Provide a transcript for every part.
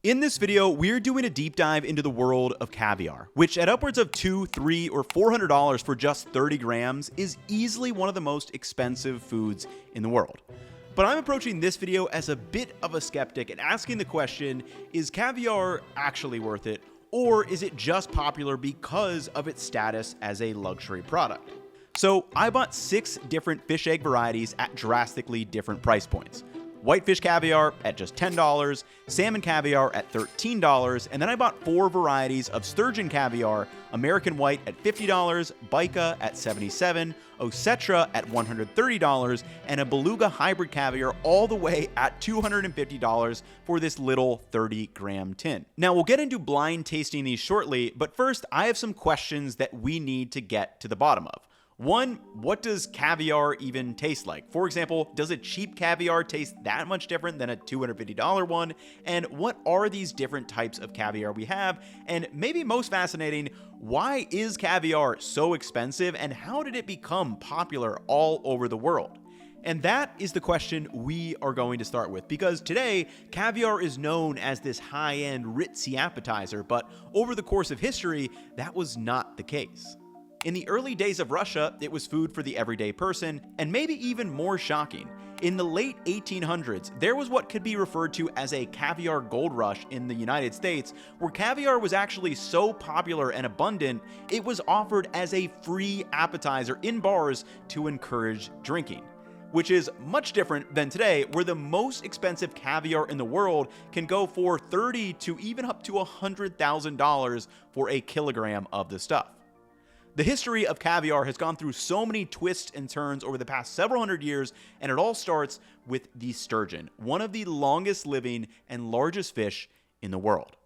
In this video, we're doing a deep dive into the world of caviar, which at upwards of $200, $300, or $400 for just 30 grams is easily one of the most expensive foods in the world. But I'm approaching this video as a bit of a skeptic and asking the question, is caviar actually worth it, or is it just popular because of its status as a luxury product? So I bought 6 different fish egg varieties at drastically different price points. Whitefish caviar at just $10, salmon caviar at $13, and then I bought 4 varieties of sturgeon caviar, American white at $50, Bica at $77, Osetra at $130, and a beluga hybrid caviar all the way at $250 for this little 30-gram tin. Now we'll get into blind tasting these shortly, but first I have some questions that we need to get to the bottom of. One, what does caviar even taste like? For example, does a cheap caviar taste that much different than a $250 one? And what are these different types of caviar we have? And maybe most fascinating, why is caviar so expensive and how did it become popular all over the world? And that is the question we are going to start with, because today, caviar is known as this high-end, ritzy appetizer, but over the course of history, that was not the case. In the early days of Russia, it was food for the everyday person, and maybe even more shocking, in the late 1800s, there was what could be referred to as a caviar gold rush in the United States, where caviar was actually so popular and abundant, it was offered as a free appetizer in bars to encourage drinking. Which is much different than today, where the most expensive caviar in the world can go for $30,000 to even up to $100,000 for a kilogram of the stuff. The history of caviar has gone through so many twists and turns over the past several hundred years, and it all starts with the sturgeon, one of the longest living and largest fish in the world.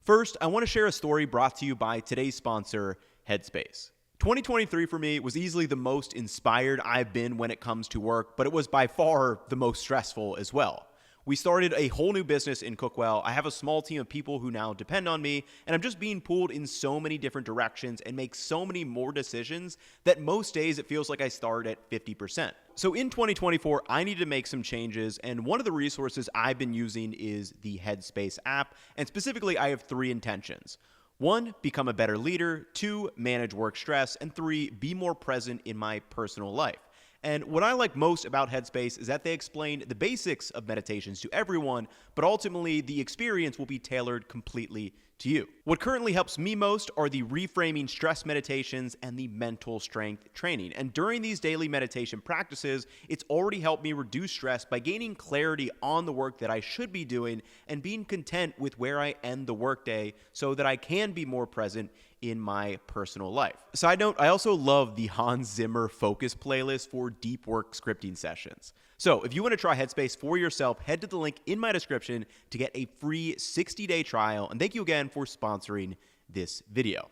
First, I want to share a story brought to you by today's sponsor, Headspace. 2023 for me was easily the most inspired I've been when it comes to work, but it was by far the most stressful as well. We started a whole new business in Cookwell. I have a small team of people who now depend on me, and I'm just being pulled in so many different directions and make so many more decisions that most days it feels like I start at 50%. So in 2024, I need to make some changes, and one of the resources I've been using is the Headspace app, and specifically I have 3 intentions. 1, become a better leader. 2, manage work stress. And 3, be more present in my personal life. And what I like most about Headspace is that they explain the basics of meditations to everyone, but ultimately the experience will be tailored completely to you. What currently helps me most are the reframing stress meditations and the mental strength training. And during these daily meditation practices, it's already helped me reduce stress by gaining clarity on the work that I should be doing and being content with where I end the workday so that I can be more present in my personal life. Side note, I also love the Hans Zimmer focus playlist for deep work scripting sessions. So if you want to try Headspace for yourself, head to the link in my description to get a free 60-day trial. And thank you again for sponsoring this video.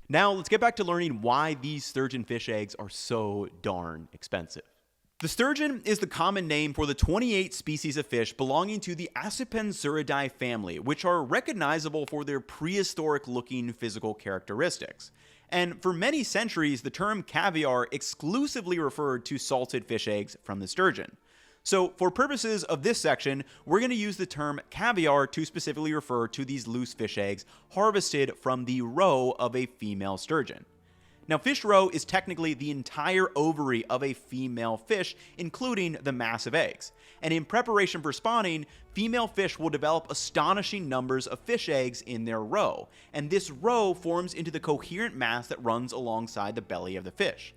Now let's get back to learning why these sturgeon fish eggs are so darn expensive. The sturgeon is the common name for the 28 species of fish belonging to the Accipensurida family, which are recognizable for their prehistoric-looking physical characteristics. And for many centuries, the term caviar exclusively referred to salted fish eggs from the sturgeon. So for purposes of this section, we're going to use the term caviar to specifically refer to these loose fish eggs harvested from the roe of a female sturgeon. Now, fish roe is technically the entire ovary of a female fish, including the massive eggs. And in preparation for spawning, female fish will develop astonishing numbers of fish eggs in their roe. And this roe forms into the coherent mass that runs alongside the belly of the fish.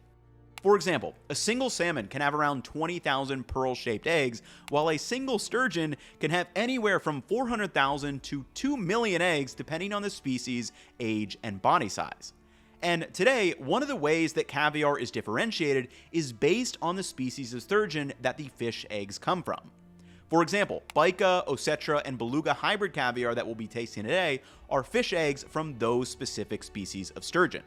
For example, a single salmon can have around 20,000 pearl-shaped eggs, while a single sturgeon can have anywhere from 400,000 to 2 million eggs, depending on the species, age, and body size. And today, one of the ways that caviar is differentiated is based on the species of sturgeon that the fish eggs come from. For example, Bica, Osetra, and beluga hybrid caviar that we'll be tasting today are fish eggs from those specific species of sturgeon.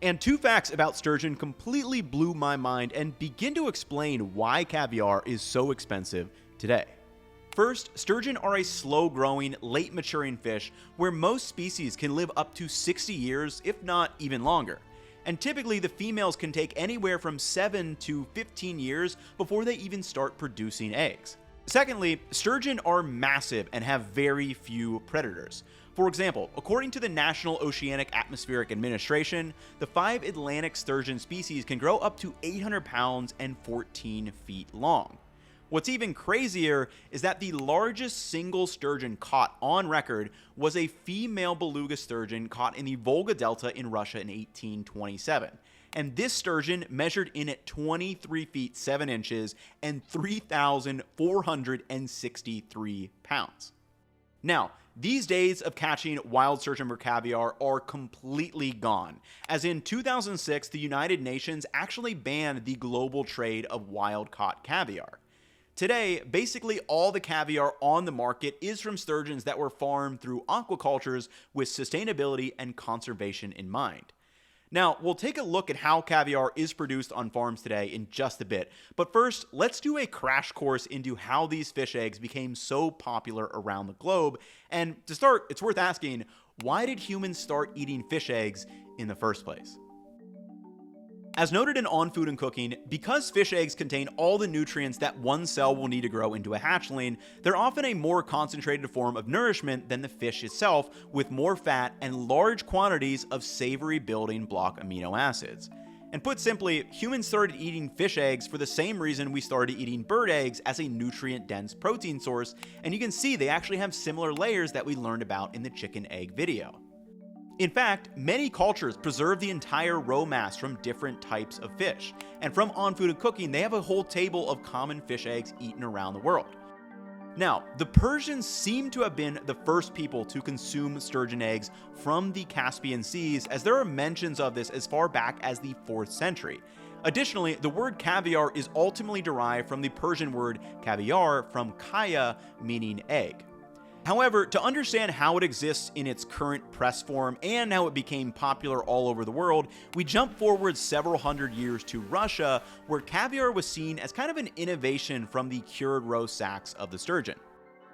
And 2 facts about sturgeon completely blew my mind and begin to explain why caviar is so expensive today. First, sturgeon are a slow-growing, late-maturing fish where most species can live up to 60 years, if not even longer. And typically, the females can take anywhere from 7 to 15 years before they even start producing eggs. Secondly, sturgeon are massive and have very few predators. For example, according to the National Oceanic Atmospheric Administration, the 5 Atlantic sturgeon species can grow up to 800 pounds and 14 feet long. What's even crazier is that the largest single sturgeon caught on record was a female beluga sturgeon caught in the Volga Delta in Russia in 1827. And this sturgeon measured in at 23 feet 7 inches and 3,463 pounds. Now, these days of catching wild sturgeon for caviar are completely gone, as in 2006, the United Nations actually banned the global trade of wild-caught caviar. Today, basically all the caviar on the market is from sturgeons that were farmed through aquacultures with sustainability and conservation in mind. Now, we'll take a look at how caviar is produced on farms today in just a bit, but first, let's do a crash course into how these fish eggs became so popular around the globe. And to start, it's worth asking, why did humans start eating fish eggs in the first place? As noted in On Food and Cooking, because fish eggs contain all the nutrients that one cell will need to grow into a hatchling, they're often a more concentrated form of nourishment than the fish itself, with more fat and large quantities of savory building block amino acids. And put simply, humans started eating fish eggs for the same reason we started eating bird eggs, as a nutrient-dense protein source, and you can see they actually have similar layers that we learned about in the chicken egg video. In fact, many cultures preserve the entire roe mass from different types of fish, and from On Food and Cooking, they have a whole table of common fish eggs eaten around the world. Now, the Persians seem to have been the first people to consume sturgeon eggs from the Caspian Seas, as there are mentions of this as far back as the 4th century. Additionally, the word caviar is ultimately derived from the Persian word caviar, from kaya, meaning egg. However, to understand how it exists in its current press form and how it became popular all over the world, we jump forward several hundred years to Russia, where caviar was seen as kind of an innovation from the cured roe sacks of the sturgeon.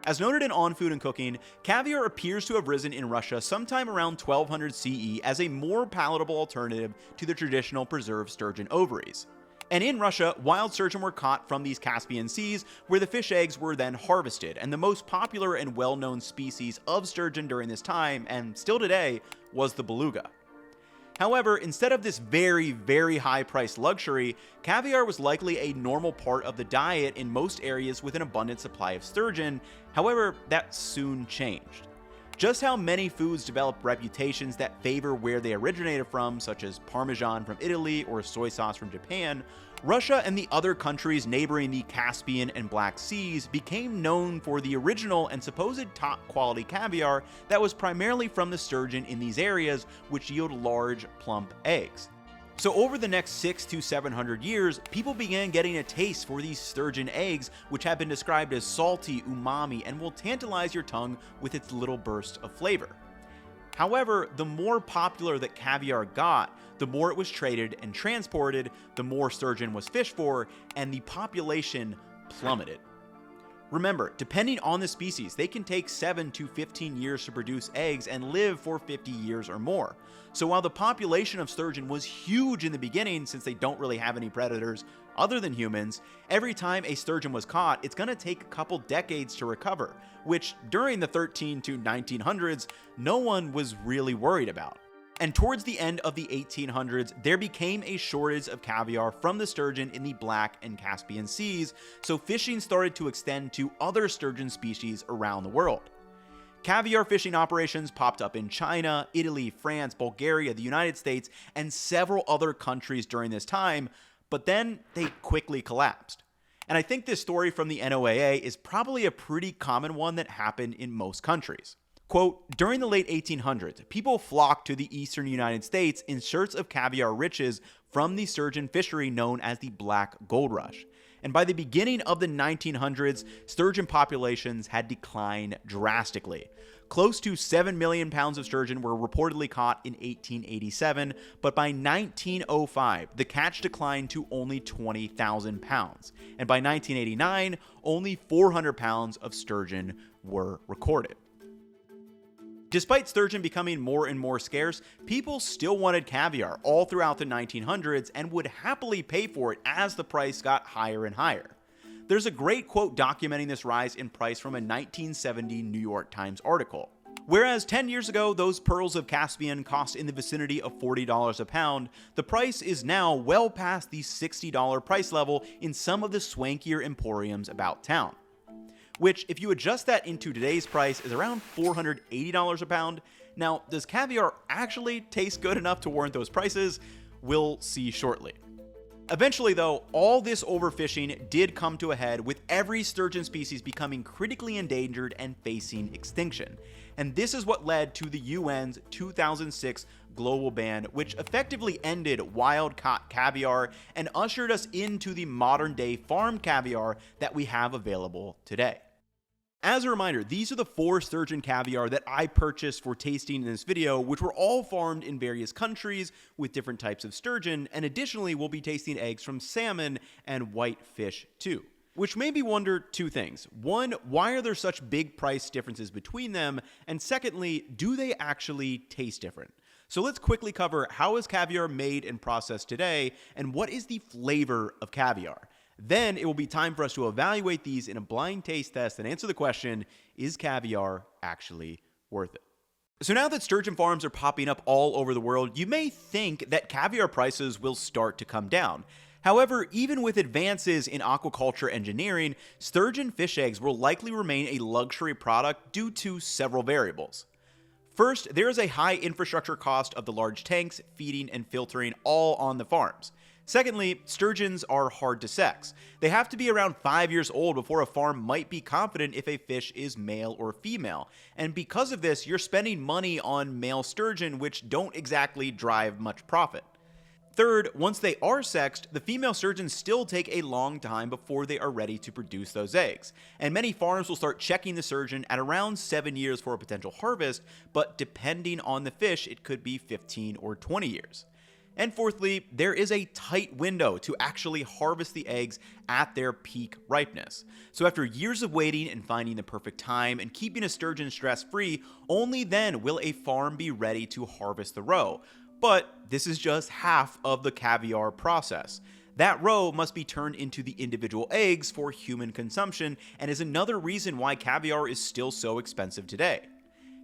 As noted in On Food and Cooking, caviar appears to have risen in Russia sometime around 1200 CE as a more palatable alternative to the traditional preserved sturgeon ovaries. And in Russia, wild sturgeon were caught from these Caspian Seas, where the fish eggs were then harvested, and the most popular and well-known species of sturgeon during this time, and still today, was the beluga. However, instead of this very, very high-priced luxury, caviar was likely a normal part of the diet in most areas with an abundant supply of sturgeon. However, that soon changed. Just how many foods develop reputations that favor where they originated from, such as Parmesan from Italy or soy sauce from Japan, Russia and the other countries neighboring the Caspian and Black Seas became known for the original and supposed top-quality caviar that was primarily from the sturgeon in these areas, which yield large, plump eggs. So over the next 600 to 700 years, people began getting a taste for these sturgeon eggs, which have been described as salty, umami, and will tantalize your tongue with its little bursts of flavor. However, the more popular that caviar got, the more it was traded and transported, the more sturgeon was fished for, and the population plummeted. Remember, depending on the species, they can take 7 to 15 years to produce eggs and live for 50 years or more. So while the population of sturgeon was huge in the beginning, since they don't really have any predators other than humans, every time a sturgeon was caught, it's going to take a couple decades to recover, which during the 13 to 1900s, no one was really worried about. And towards the end of the 1800s, there became a shortage of caviar from the sturgeon in the Black and Caspian Seas, so fishing started to extend to other sturgeon species around the world. Caviar fishing operations popped up in China, Italy, France, Bulgaria, the United States, and several other countries during this time, but then they quickly collapsed. And I think this story from the NOAA is probably a pretty common one that happened in most countries. Quote, during the late 1800s, people flocked to the eastern United States in search of caviar riches from the sturgeon fishery known as the Black Gold Rush. And by the beginning of the 1900s, sturgeon populations had declined drastically. Close to 7 million pounds of sturgeon were reportedly caught in 1887, but by 1905, the catch declined to only 20,000 pounds. And by 1989, only 400 pounds of sturgeon were recorded. Despite sturgeon becoming more and more scarce, people still wanted caviar all throughout the 1900s and would happily pay for it as the price got higher and higher. There's a great quote documenting this rise in price from a 1970 New York Times article. Whereas 10 years ago, those pearls of Caspian cost in the vicinity of $40 a pound, the price is now well past the $60 price level in some of the swankier emporiums about town. Which, if you adjust that into today's price, is around $480 a pound. Now, does caviar actually taste good enough to warrant those prices? We'll see shortly. Eventually, though, all this overfishing did come to a head, with every sturgeon species becoming critically endangered and facing extinction. And this is what led to the UN's 2006 global ban, which effectively ended wild-caught caviar and ushered us into the modern-day farmed caviar that we have available today. As a reminder, these are the 4 sturgeon caviar that I purchased for tasting in this video, which were all farmed in various countries with different types of sturgeon, and additionally we'll be tasting eggs from salmon and whitefish too. Which made me wonder 2 things. 1, why are there such big price differences between them? And secondly, do they actually taste different? So let's quickly cover how is caviar made and processed today, and what is the flavor of caviar? Then it will be time for us to evaluate these in a blind taste test and answer the question, is caviar actually worth it? So now that sturgeon farms are popping up all over the world, you may think that caviar prices will start to come down. However, even with advances in aquaculture engineering, sturgeon fish eggs will likely remain a luxury product due to several variables. First, there is a high infrastructure cost of the large tanks, feeding, and filtering all on the farms. Secondly, sturgeons are hard to sex. They have to be around 5 years old before a farm might be confident if a fish is male or female. And because of this, you're spending money on male sturgeon, which don't exactly drive much profit. Third, once they are sexed, the female sturgeons still take a long time before they are ready to produce those eggs. And many farms will start checking the sturgeon at around 7 years for a potential harvest, but depending on the fish, it could be 15 or 20 years. And fourthly, there is a tight window to actually harvest the eggs at their peak ripeness. So after years of waiting and finding the perfect time and keeping a sturgeon stress-free, only then will a farm be ready to harvest the roe. But this is just half of the caviar process. That roe must be turned into the individual eggs for human consumption, and is another reason why caviar is still so expensive today.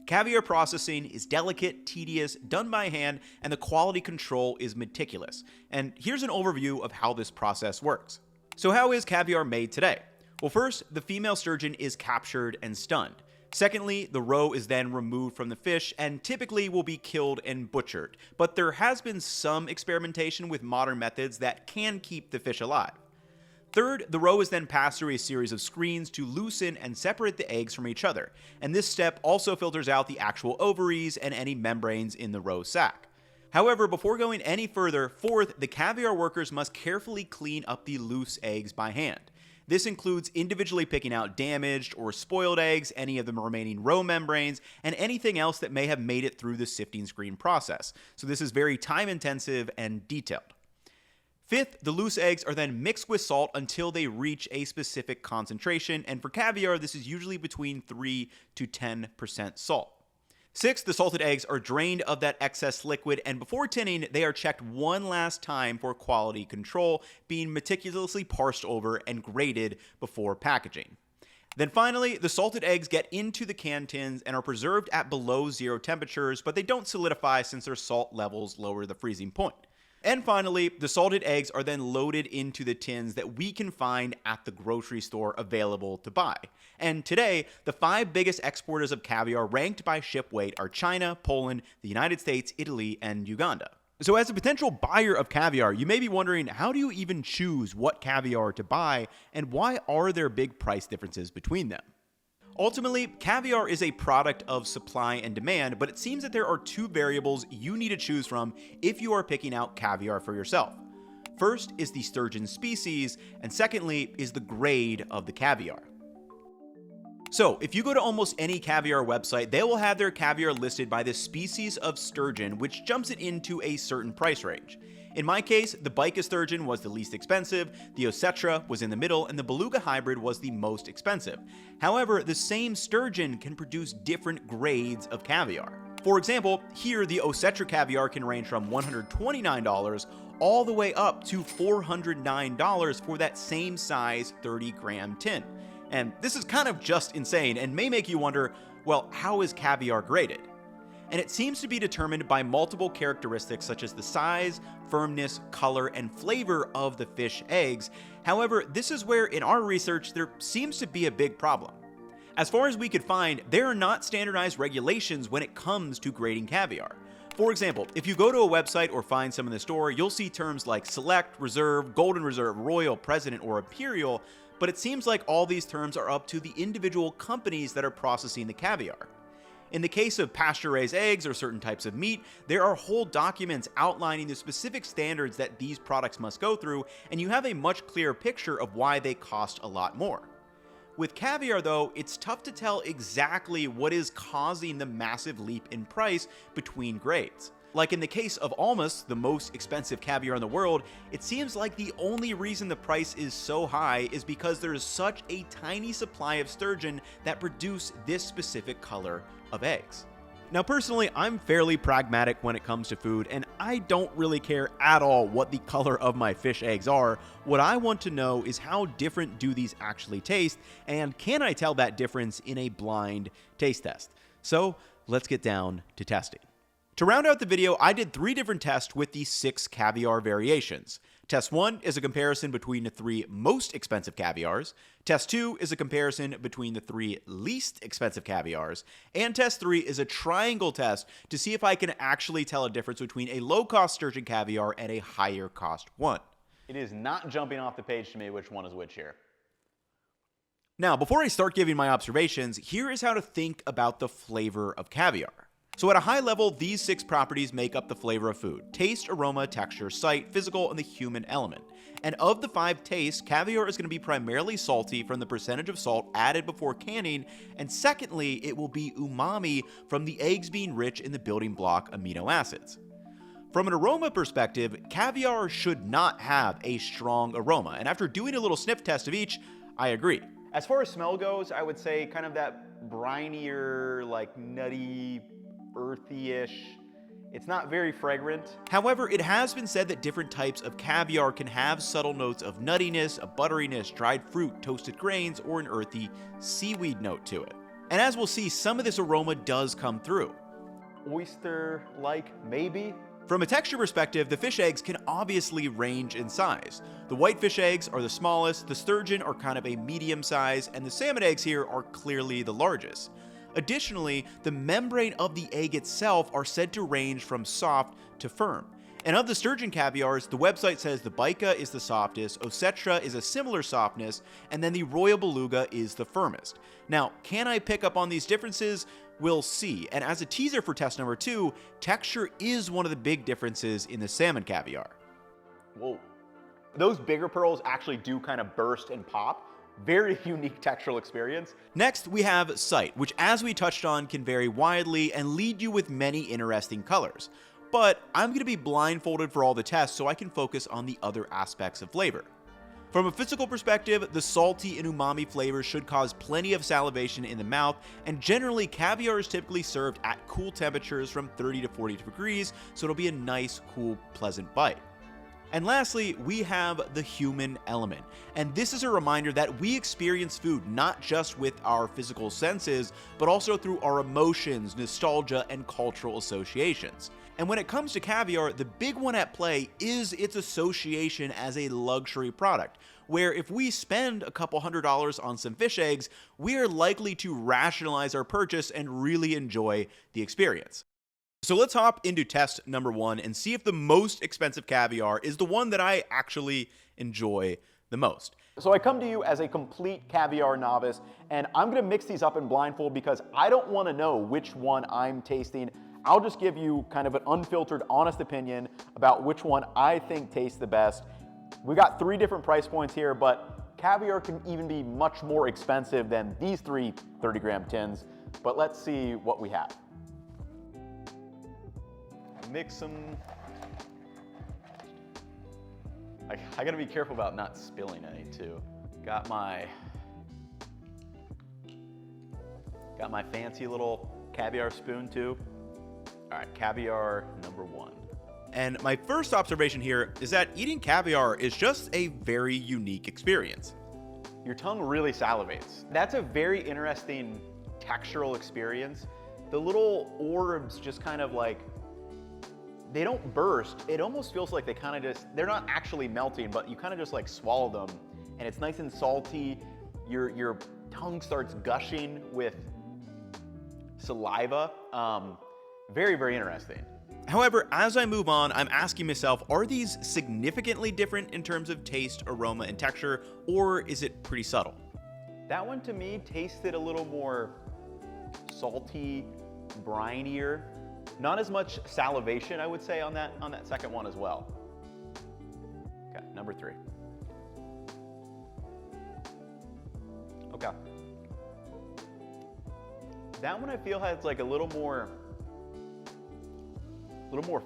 Caviar processing is delicate, tedious, done by hand, and the quality control is meticulous. And here's an overview of how this process works. So how is caviar made today? Well, first, the female sturgeon is captured and stunned. Secondly, the roe is then removed from the fish and typically will be killed and butchered. But there has been some experimentation with modern methods that can keep the fish alive. Third, the roe is then passed through a series of screens to loosen and separate the eggs from each other, and this step also filters out the actual ovaries and any membranes in the roe sac. However, before going any further, fourth, the caviar workers must carefully clean up the loose eggs by hand. This includes individually picking out damaged or spoiled eggs, any of the remaining roe membranes, and anything else that may have made it through the sifting screen process. So this is very time intensive and detailed. Fifth, the loose eggs are then mixed with salt until they reach a specific concentration, and for caviar, this is usually between 3 to 10% salt. Sixth, the salted eggs are drained of that excess liquid, and before tinning, they are checked one last time for quality control, being meticulously parsed over and graded before packaging. Then finally, the salted eggs get into the can tins and are preserved at below 0 temperatures, but they don't solidify since their salt levels lower the freezing point. And finally, the salted eggs are then loaded into the tins that we can find at the grocery store available to buy. And today, the 5 biggest exporters of caviar ranked by ship weight are China, Poland, the United States, Italy, and Uganda. So as a potential buyer of caviar, you may be wondering, how do you even choose what caviar to buy, and why are there big price differences between them? Ultimately, caviar is a product of supply and demand, but it seems that there are 2 variables you need to choose from if you are picking out caviar for yourself. First is the sturgeon species, and secondly is the grade of the caviar. So, if you go to almost any caviar website, they will have their caviar listed by the species of sturgeon, which jumps it into a certain price range. In my case, the Bica sturgeon was the least expensive, the Osetra was in the middle, and the Beluga hybrid was the most expensive. However, the same sturgeon can produce different grades of caviar. For example, here the Osetra caviar can range from $129 all the way up to $409 for that same size 30-gram tin. And this is kind of just insane and may make you wonder, well, how is caviar graded? And it seems to be determined by multiple characteristics such as the size, firmness, color, and flavor of the fish eggs. However, this is where in our research there seems to be a big problem. As far as we could find, there are not standardized regulations when it comes to grading caviar. For example, if you go to a website or find some in the store, you'll see terms like select, reserve, golden reserve, royal, president, or imperial, but it seems like all these terms are up to the individual companies that are processing the caviar. In the case of pasture-raised eggs or certain types of meat, there are whole documents outlining the specific standards that these products must go through, and you have a much clearer picture of why they cost a lot more. With caviar though, it's tough to tell exactly what is causing the massive leap in price between grades. Like in the case of almost the most expensive caviar in the world, it seems like the only reason the price is so high is because there is such a tiny supply of sturgeon that produce this specific color of eggs. Now personally, I'm fairly pragmatic when it comes to food, and I don't really care at all what the color of my fish eggs are. What I want to know is how different do these actually taste, and can I tell that difference in a blind taste test? So let's get down to testing. To round out the video, I did 3 different tests with the 6 caviar variations. Test 1 is a comparison between the 3 most expensive caviars. Test 2 is a comparison between the 3 least expensive caviars. And Test 3 is a triangle test to see if I can actually tell a difference between a low-cost sturgeon caviar and a higher-cost one. It is not jumping off the page to me which one is which here. Now, before I start giving my observations, here is how to think about the flavor of caviar. So at a high level, these 6 properties make up the flavor of food: taste, aroma, texture, sight, physical, and the human element. And of the 5 tastes, caviar is going to be primarily salty from the percentage of salt added before canning, and secondly, it will be umami from the eggs being rich in the building block amino acids. From an aroma perspective, caviar should not have a strong aroma, and after doing a little sniff test of each, I agree. As far as smell goes, I would say kind of that brinier, like nutty, earthy-ish. It's not very fragrant. However, it has been said that different types of caviar can have subtle notes of nuttiness, a butteriness, dried fruit, toasted grains, or an earthy seaweed note to it. And as we'll see, some of this aroma does come through. Oyster-like, maybe? From a texture perspective, the fish eggs can obviously range in size. The whitefish eggs are the smallest, the sturgeon are kind of a medium size, and the salmon eggs here are clearly the largest. Additionally, the membrane of the egg itself are said to range from soft to firm. And of the sturgeon caviars, the website says the Bica is the softest, Osetra is a similar softness, and then the Royal Beluga is the firmest. Now, can I pick up on these differences? We'll see. And as a teaser for test number 2, texture is one of the big differences in the salmon caviar. Whoa. Those bigger pearls actually do kind of burst and pop. Very unique textural experience. Next, we have sight, which as we touched on can vary widely and lead you with many interesting colors. But I'm going to be blindfolded for all the tests so I can focus on the other aspects of flavor. From a physical perspective, the salty and umami flavors should cause plenty of salivation in the mouth, and generally caviar is typically served at cool temperatures from 30 to 40 degrees, so it'll be a nice, cool, pleasant bite. And lastly, we have the human element. And this is a reminder that we experience food not just with our physical senses, but also through our emotions, nostalgia, and cultural associations. And when it comes to caviar, the big one at play is its association as a luxury product, where if we spend a couple $100s on some fish eggs, we are likely to rationalize our purchase and really enjoy the experience. So let's hop into test number 1 and see if the most expensive caviar is the one that I actually enjoy the most. So I come to you as a complete caviar novice, and I'm gonna mix these up in blindfold because I don't wanna know which one I'm tasting. I'll just give you kind of an unfiltered, honest opinion about which one I think tastes the best. We got 3 different price points here, but caviar can even be much more expensive than these 3 30-gram tins. But let's see what we have. Mix them. I gotta be careful about not spilling any too. Got my fancy little caviar spoon too. All right, caviar number 1. And my first observation here is that eating caviar is just a very unique experience. Your tongue really salivates. That's a very interesting textural experience. The little orbs just kind of like, they don't burst. It almost feels like they kind of just, they're not actually melting, but you kind of just like swallow them and it's nice and salty. Your tongue starts gushing with saliva. Very, very interesting. However, as I move on, I'm asking myself, are these significantly different in terms of taste, aroma, and texture, or is it pretty subtle? That one to me tasted a little more salty, brinier. Not as much salivation, I would say, on that second one as well. Okay, number 3. Okay. That one I feel has like a little more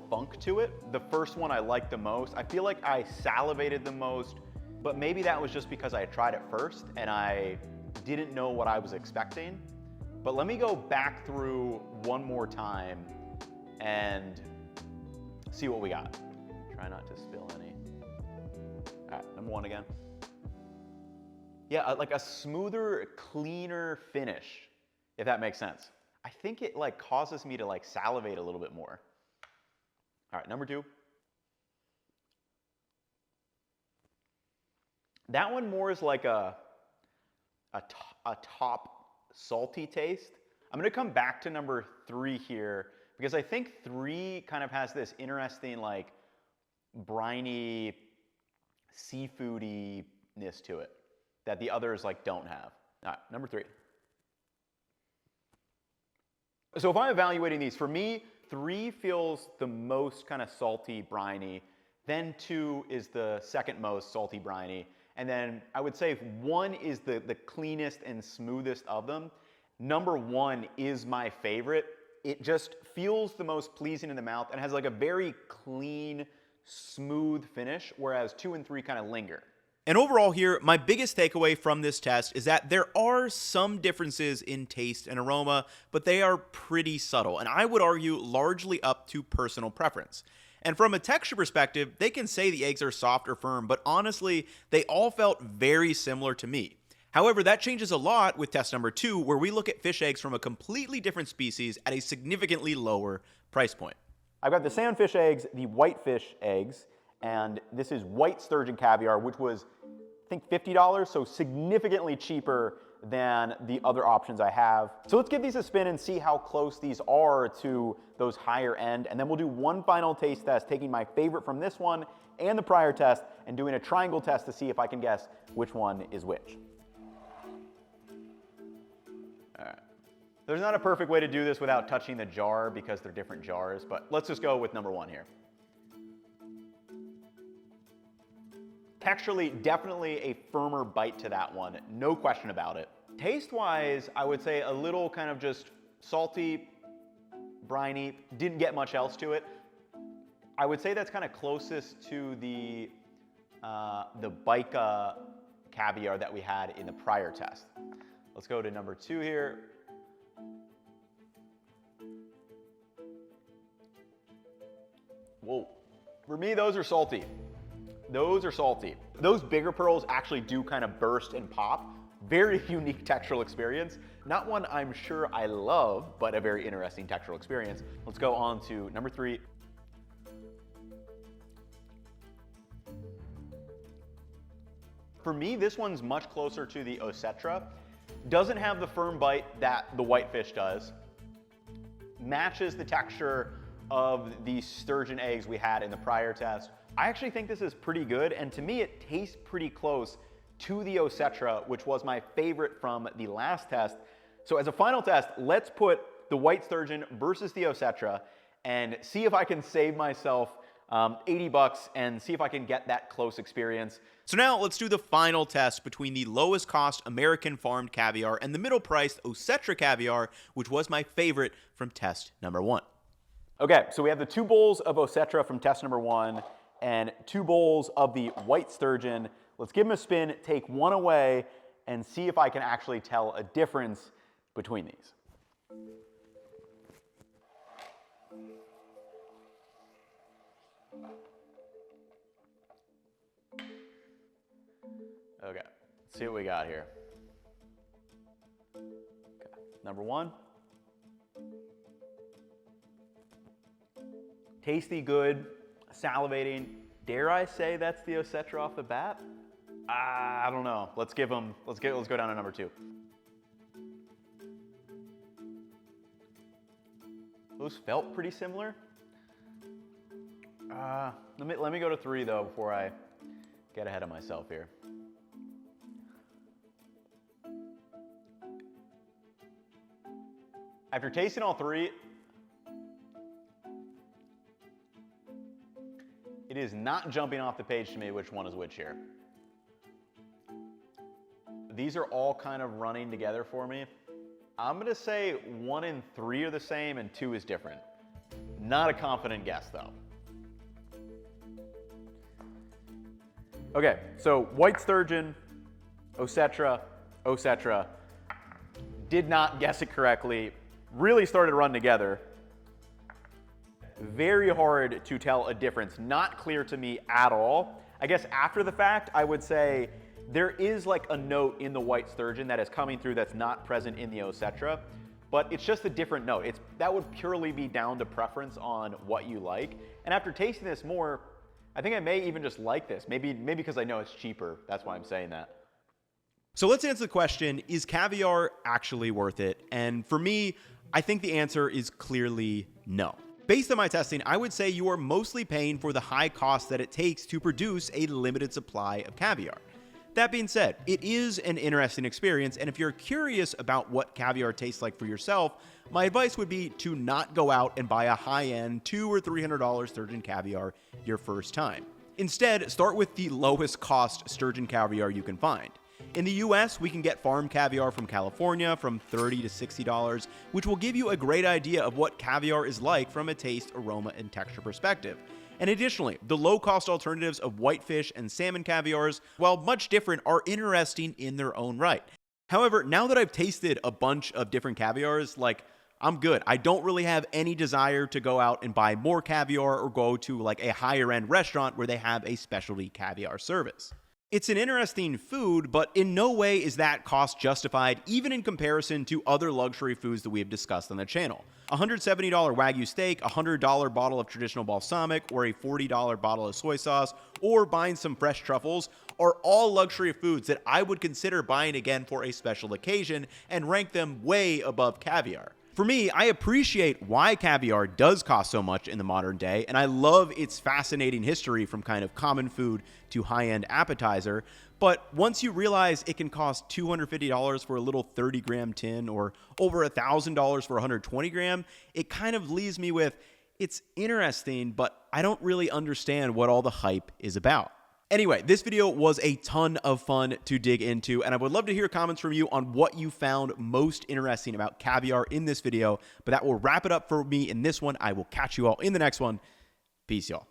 funk to it. The first one I liked the most. I feel like I salivated the most, but maybe that was just because I had tried it first and I didn't know what I was expecting. But let me go back through one more time and see what we got. Try not to spill any. All right, number 1 again. Yeah, like a smoother, cleaner finish, if that makes sense. I think it like causes me to like salivate a little bit more. All right, number 2. That one more is like a top salty taste. I'm gonna come back to number 3 here because I think 3 kind of has this interesting like briny, seafoodiness to it that the others like don't have. All right, number 3. So if I'm evaluating these, for me, 3 feels the most kind of salty, briny. Then 2 is the second most salty, briny. And then I would say 1 is the cleanest and smoothest of them. Number 1 is my favorite. It just feels the most pleasing in the mouth and has like a very clean, smooth finish, whereas 2 and 3 kind of linger. And overall here, my biggest takeaway from this test is that there are some differences in taste and aroma, but they are pretty subtle, and I would argue largely up to personal preference. And from a texture perspective, they can say the eggs are soft or firm, but honestly, they all felt very similar to me. However, that changes a lot with test number 2, where we look at fish eggs from a completely different species at a significantly lower price point. I've got the sandfish eggs, the whitefish eggs, and this is white sturgeon caviar, which was, I think, $50, so significantly cheaper than the other options I have. So let's give these a spin and see how close these are to those higher end, and then we'll do one final taste test, taking my favorite from this one and the prior test, and doing a triangle test to see if I can guess which one is which. All right. There's not a perfect way to do this without touching the jar because they're different jars, but let's just go with number 1 here. Texturally, definitely a firmer bite to that one, no question about it. Taste-wise, I would say a little kind of just salty, briny, didn't get much else to it. I would say that's kind of closest to the Bica caviar that we had in the prior test. Let's go to number 2 here. Whoa, for me, those are salty. Those are salty. Those bigger pearls actually do kind of burst and pop. Very unique textural experience. Not one I'm sure I love, but a very interesting textural experience. Let's go on to number 3. For me, this one's much closer to the Osetra. Doesn't have the firm bite that the whitefish does. Matches the texture of the sturgeon eggs we had in the prior test. I actually think this is pretty good, and to me it tastes pretty close to the Osetra, which was my favorite from the last test. So as a final test, let's put the white sturgeon versus the Osetra and see if I can save myself $80 and see if I can get that close experience. So now let's do the final test between the lowest cost American farmed caviar and the middle priced Osetra caviar, which was my favorite from test number 1. Okay, so we have the 2 bowls of Osetra from test number 1 and 2 bowls of the white sturgeon. Let's give them a spin, take one away, and see if I can actually tell a difference between these. Let's see what we got here. Okay. Number one. Tasty, good, salivating. Dare I say that's the Osetra off the bat? I don't know. Let's go down to number two. Those felt pretty similar. Let me go to three though before I get ahead of myself here. After tasting all three, it is not jumping off the page to me which one is which here. These are all kind of running together for me. I'm gonna say 1 and 3 are the same and 2 is different. Not a confident guess though. Okay, so white sturgeon, Osetra. Did not guess it correctly. Really started to run together. Very hard to tell a difference. Not clear to me at all. I guess after the fact, I would say there is like a note in the white sturgeon that is coming through that's not present in the Osetra, but it's just a different note. That would purely be down to preference on what you like. And after tasting this more, I think I may even just like this. Maybe because I know it's cheaper. That's why I'm saying that. So let's answer the question, is caviar actually worth it? And for me, I think the answer is clearly no. Based on my testing, I would say you are mostly paying for the high cost that it takes to produce a limited supply of caviar. That being said, it is an interesting experience, and if you're curious about what caviar tastes like for yourself, my advice would be to not go out and buy a high-end $200 or $300 sturgeon caviar your first time. Instead, start with the lowest cost sturgeon caviar you can find. In the US, we can get farm caviar from California from $30 to $60, which will give you a great idea of what caviar is like from a taste, aroma, and texture perspective. And additionally, the low-cost alternatives of whitefish and salmon caviars, while much different, are interesting in their own right. However, now that I've tasted a bunch of different caviars, I'm good. I don't really have any desire to go out and buy more caviar or go to like a higher-end restaurant where they have a specialty caviar service. It's an interesting food, but in no way is that cost justified, even in comparison to other luxury foods that we have discussed on the channel. A $170 Wagyu steak, a $100 bottle of traditional balsamic, or a $40 bottle of soy sauce, or buying some fresh truffles are all luxury foods that I would consider buying again for a special occasion and rank them way above caviar. For me, I appreciate why caviar does cost so much in the modern day, and I love its fascinating history from kind of common food to high-end appetizer, but once you realize it can cost $250 for a little 30-gram tin or over $1,000 for 120 gram, it kind of leaves me with, it's interesting, but I don't really understand what all the hype is about. Anyway, this video was a ton of fun to dig into, and I would love to hear comments from you on what you found most interesting about caviar in this video, but that will wrap it up for me in this one. I will catch you all in the next one. Peace, y'all.